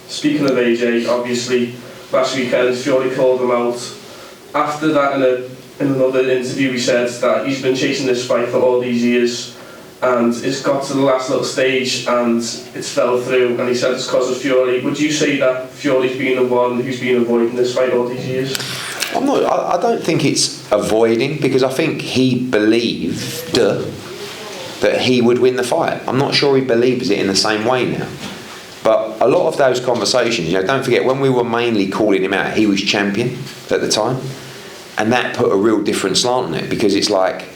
speaking of AJ, obviously last weekend Fury called him out. After that, in another interview, he said that he's been chasing this fight for all these years, and it's got to the last little stage and it's fell through, and he said it's because of Fury. Would you say that Fury's been the one who's been avoiding this fight all these years? I don't think it's avoiding, because I think he believed that he would win the fight. I'm not sure he believes it in the same way now. But a lot of those conversations, don't forget, when we were mainly calling him out, he was champion at the time, and that put a real different slant on it, because it's like,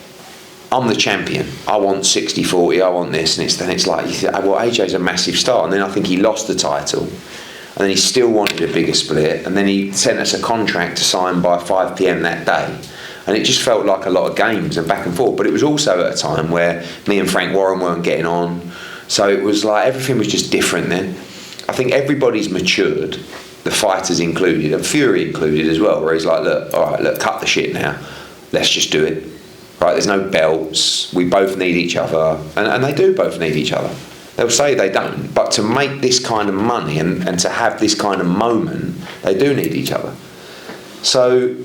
I'm the champion, I want 60-40, I want this, and then it's like, you think, well, AJ's a massive star, and then I think he lost the title, and then he still wanted a bigger split, and then he sent us a contract to sign by 5 p.m. that day, and it just felt like a lot of games and back and forth. But it was also at a time where me and Frank Warren weren't getting on, so it was like everything was just different then. I think everybody's matured, the fighters included, and Fury included as well, where he's like, look, cut the shit now, let's just do it. Right, there's no belts, we both need each other, and they do both need each other. They'll say they don't, but to make this kind of money and to have this kind of moment, they do need each other. So,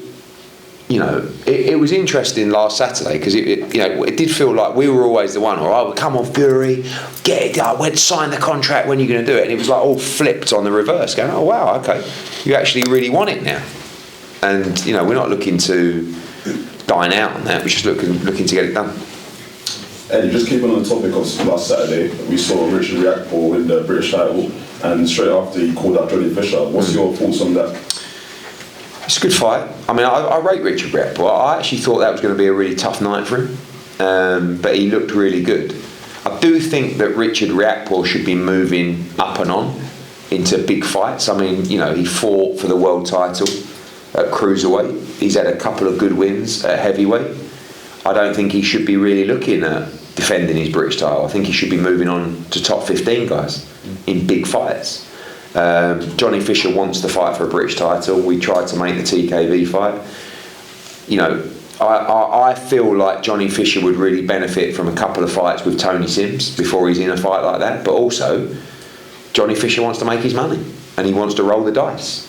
it was interesting last Saturday, because it did feel like we were always the one, all right, well, come on Fury, get it done, we'd sign the contract, when are you going to do it? And it was like all flipped on the reverse, going, oh wow, okay, you actually really want it now. And, we're not looking to dine out on that, we're just looking to get it done. Eddie, just keeping on the topic of last Saturday, we saw Richard Riakporhe win the British title, and straight after he called out Johnny Fisher. What's your thoughts on that? It's a good fight. I mean, I rate Richard Riakporhe. I actually thought that was going to be a really tough night for him, but he looked really good. I do think that Richard Riakporhe should be moving up and on into big fights. I mean, he fought for the world title at cruiserweight. He's had a couple of good wins at heavyweight. I don't think he should be really looking at defending his British title. I think he should be moving on to top 15 guys in big fights. Johnny Fisher wants to fight for a British title. We tried to make the TKV fight. I feel like Johnny Fisher would really benefit from a couple of fights with Tony Sims before he's in a fight like that. But also, Johnny Fisher wants to make his money and he wants to roll the dice.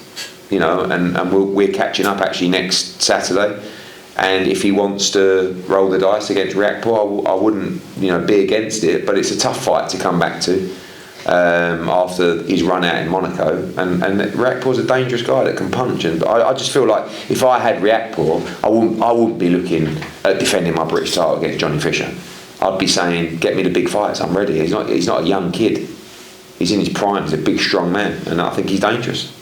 And we're catching up actually next Saturday. And if he wants to roll the dice against Riakporhe, I wouldn't, be against it. But it's a tough fight to come back to after his run out in Monaco. And Riakporhe's a dangerous guy that can punch. And I just feel like if I had Riakporhe, I wouldn't be looking at defending my British title against Johnny Fisher. I'd be saying, get me the big fights. I'm ready. He's not a young kid. He's in his prime. He's a big, strong man, and I think he's dangerous.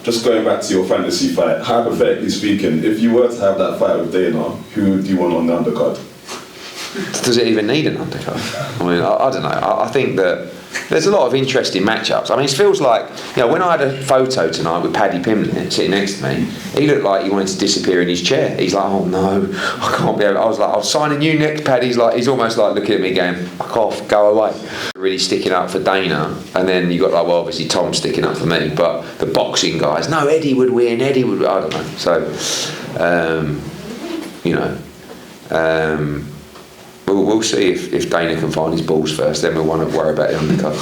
Just going back to your fantasy fight, hypothetically speaking, if you were to have that fight with Dana, who do you want on the undercard? Does it even need an undercard? I mean, I don't know. I think that there's a lot of interesting matchups. I mean, it feels like, when I had a photo tonight with Paddy Pimblett sitting next to me, he looked like he wanted to disappear in his chair. He's like, oh no, I can't be able. I was like, I'll sign a new next, Paddy. He's almost like looking at me going, fuck off, go away. Really sticking up for Dana, and then you got like, well, obviously Tom sticking up for me, but the boxing guys, no, Eddie would win, I don't know. So, we'll see if Dana can find his balls first, then we'll want to worry about the undercard.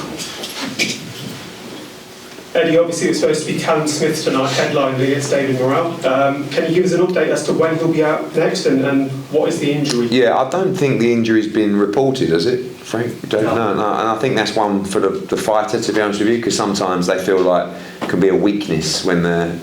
Eddie, obviously it's supposed to be Callum Smith tonight, headlining against David Morrell. Can you give us an update as to when he'll be out next and what is the injury? Yeah, I don't think the injury's been reported, has it, Frank? No. And I think that's one for the fighter, to be honest with you, because sometimes they feel like it can be a weakness when they're,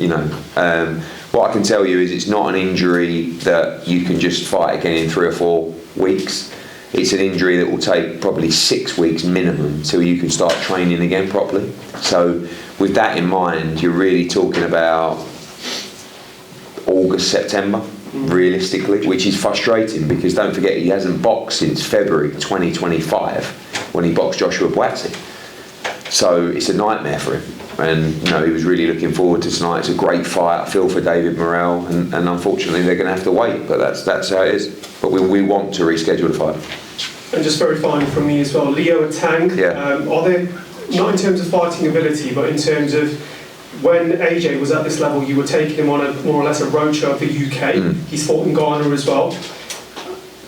what I can tell you is it's not an injury that you can just fight again in 3 or 4 weeks. It's an injury that will take probably 6 weeks minimum till you can start training again properly. So with that in mind, you're really talking about August, September, realistically, which is frustrating because don't forget he hasn't boxed since February 2025 when he boxed Joshua Buatsi. So it's a nightmare for him. And he was really looking forward to tonight. It's a great fight. I feel for David Morrell, and unfortunately they're going to have to wait. But that's how it is. But we want to reschedule the fight. And just very finally from me as well, Leo Tang. Yeah. Are there, not in terms of fighting ability, but in terms of when AJ was at this level, you were taking him on a more or less a roadshow of the UK. He's fought in Ghana as well.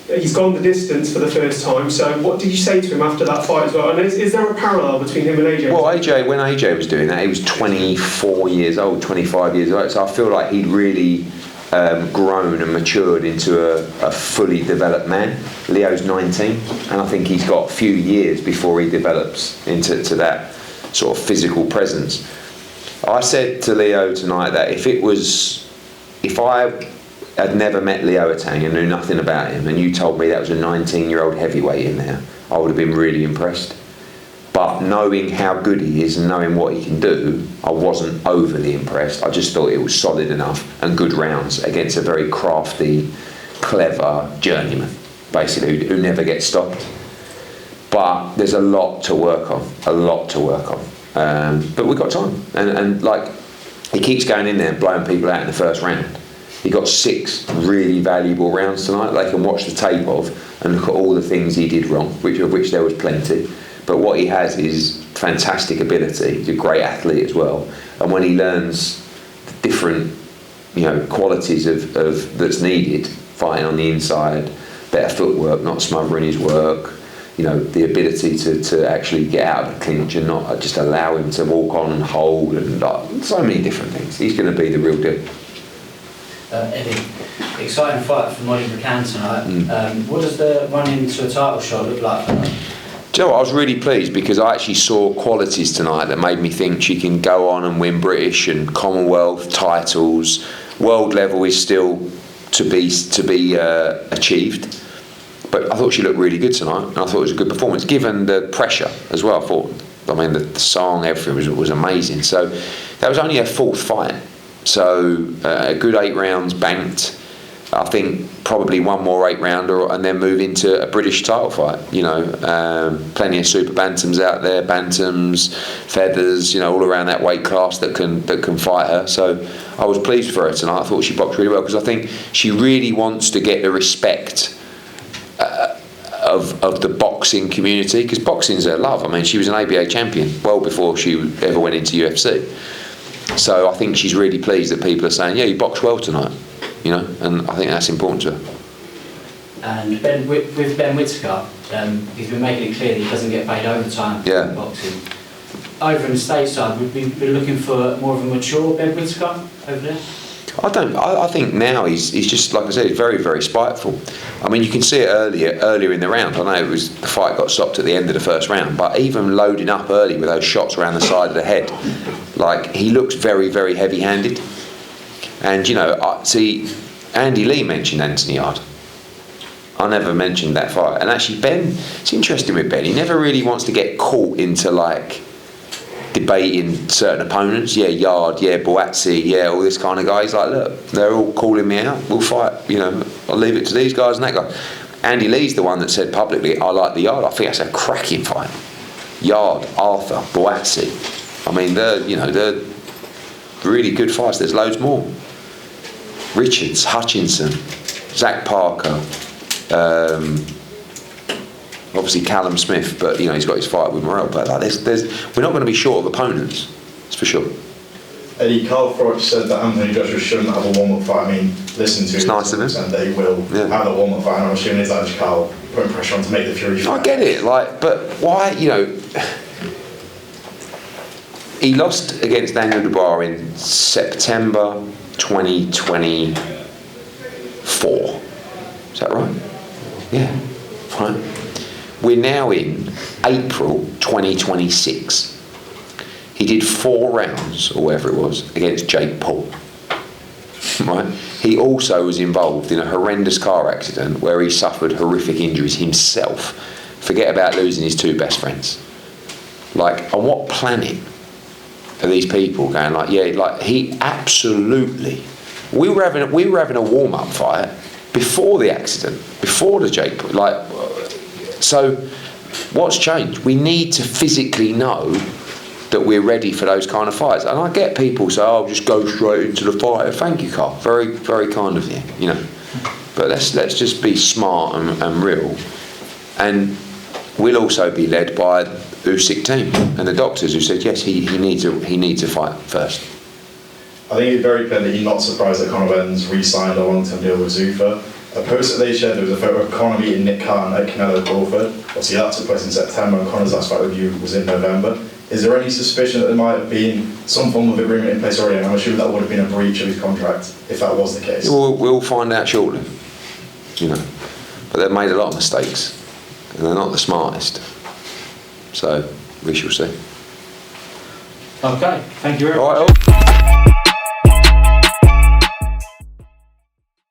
he's gone the distance for the first time. So what did you say to him after that fight as well? And is there a parallel between him and AJ? Well, when AJ was doing that, he was 24 years old, 25 years old. So I feel like he'd really grown and matured into a fully developed man. Leo's 19, and I think he's got a few years before he develops into that sort of physical presence. I said to Leo tonight that if I had never met Leo Attard and knew nothing about him, and you told me that was a 19-year-old heavyweight in there, I would have been really impressed. But knowing how good he is and knowing what he can do, I wasn't overly impressed. I just thought it was solid enough and good rounds against a very crafty, clever journeyman, basically, who never gets stopped. But there's a lot to work on, but we've got time. And like, he keeps going in there and blowing people out in the first round. He got 6 really valuable rounds tonight. They can watch the tape of and look at all the things he did wrong, of which there was plenty. But what he has is fantastic ability. He's a great athlete as well. And when he learns the different, qualities of that's needed, fighting on the inside, better footwork, not smothering his work, the ability to actually get out of the clinch and not just allow him to walk on and hold, and so many different things. He's going to be the real deal. Eddie, exciting fight for McCann tonight. What does the run into a title shot look like for her? Do you know what? I was really pleased because I actually saw qualities tonight that made me think she can go on and win British and Commonwealth titles. World level is still to be achieved. But I thought she looked really good tonight, and I thought it was a good performance, given the pressure as well. The song, everything was amazing. So that was only her 4th fight. So a good 8 rounds banked. I think probably one more 8 rounder and then move into a British title fight. Plenty of super bantams out there, bantams, feathers, all around that weight class that can fight her. So I was pleased for her tonight. I thought she boxed really well because I think she really wants to get the respect of the boxing community, because boxing's her love. I mean, she was an ABA champion well before she ever went into UFC. So I think she's really pleased that people are saying, yeah, you boxed well tonight, and I think that's important to her. And with Ben Whittaker, he's been making it clear that he doesn't get paid overtime for boxing. Over in the stateside, would we be looking for more of a mature Ben Whittaker over there? I think now he's just, like I said, he's very, very spiteful. I mean, you can see it earlier in the round. I know the fight got stopped at the end of the first round, but even loading up early with those shots around the side of the head, like, he looks very, very heavy-handed. And see, Andy Lee mentioned Anthony Yard. I never mentioned that fight. And actually, Ben, it's interesting with Ben. He never really wants to get caught into debating certain opponents. Yeah, Yard, yeah, Boazzi, yeah, all this kind of guy. He's like, look, they're all calling me out. We'll fight. I'll leave it to these guys and that guy. Andy Lee's the one that said publicly, I like the Yard. I think that's a cracking fight. Yard, Arthur, Boazzi. I mean, they're really good fights. There's loads more. Richards, Hutchinson, Zach Parker, obviously Callum Smith, but he's got his fight with Morrell. But we're not going to be short of opponents, that's for sure. Eddie, Carl Froch said that Anthony Joshua shouldn't have a warm-up fight. I mean, listen to it's it, nice of him. and they will have a warm-up fight. And I'm assuming it's actually Carl putting pressure on to make the Fury fight. I get it, but why? He lost against Daniel Dubois in September 2024. Is that right? Yeah. Right. We're now in April 2026. He did 4 rounds, or whatever it was, against Jake Paul. Right? He also was involved in a horrendous car accident where he suffered horrific injuries himself. Forget about losing his 2 best friends. On what planet are these people going he absolutely... We were having a warm-up fight before the accident, before the Jake Paul. So what's changed? We need to physically know that we're ready for those kind of fights. And I get people say, "Oh, just go straight into the fight." Thank you, Carl. Very, very kind of you. But let's just be smart and real. And we'll also be led by Usyk team and the doctors who said yes, he needs a fight first. I think it's very clear that you're not surprised that Conor Benn's re-signed a long-term deal with Zuffa. a post that they shared, there was a photo of Conor meeting Nick Hearn at Canelo Crawford. Obviously that took place in September and Conor's last fight with you was in November. Is there any suspicion that there might have been some form of agreement in place already? And I'm assuming that would have been a breach of his contract if that was the case. We'll find out shortly, you know. But they've made a lot of mistakes and they're not the smartest. So we shall see. Okay, thank you very much. All right.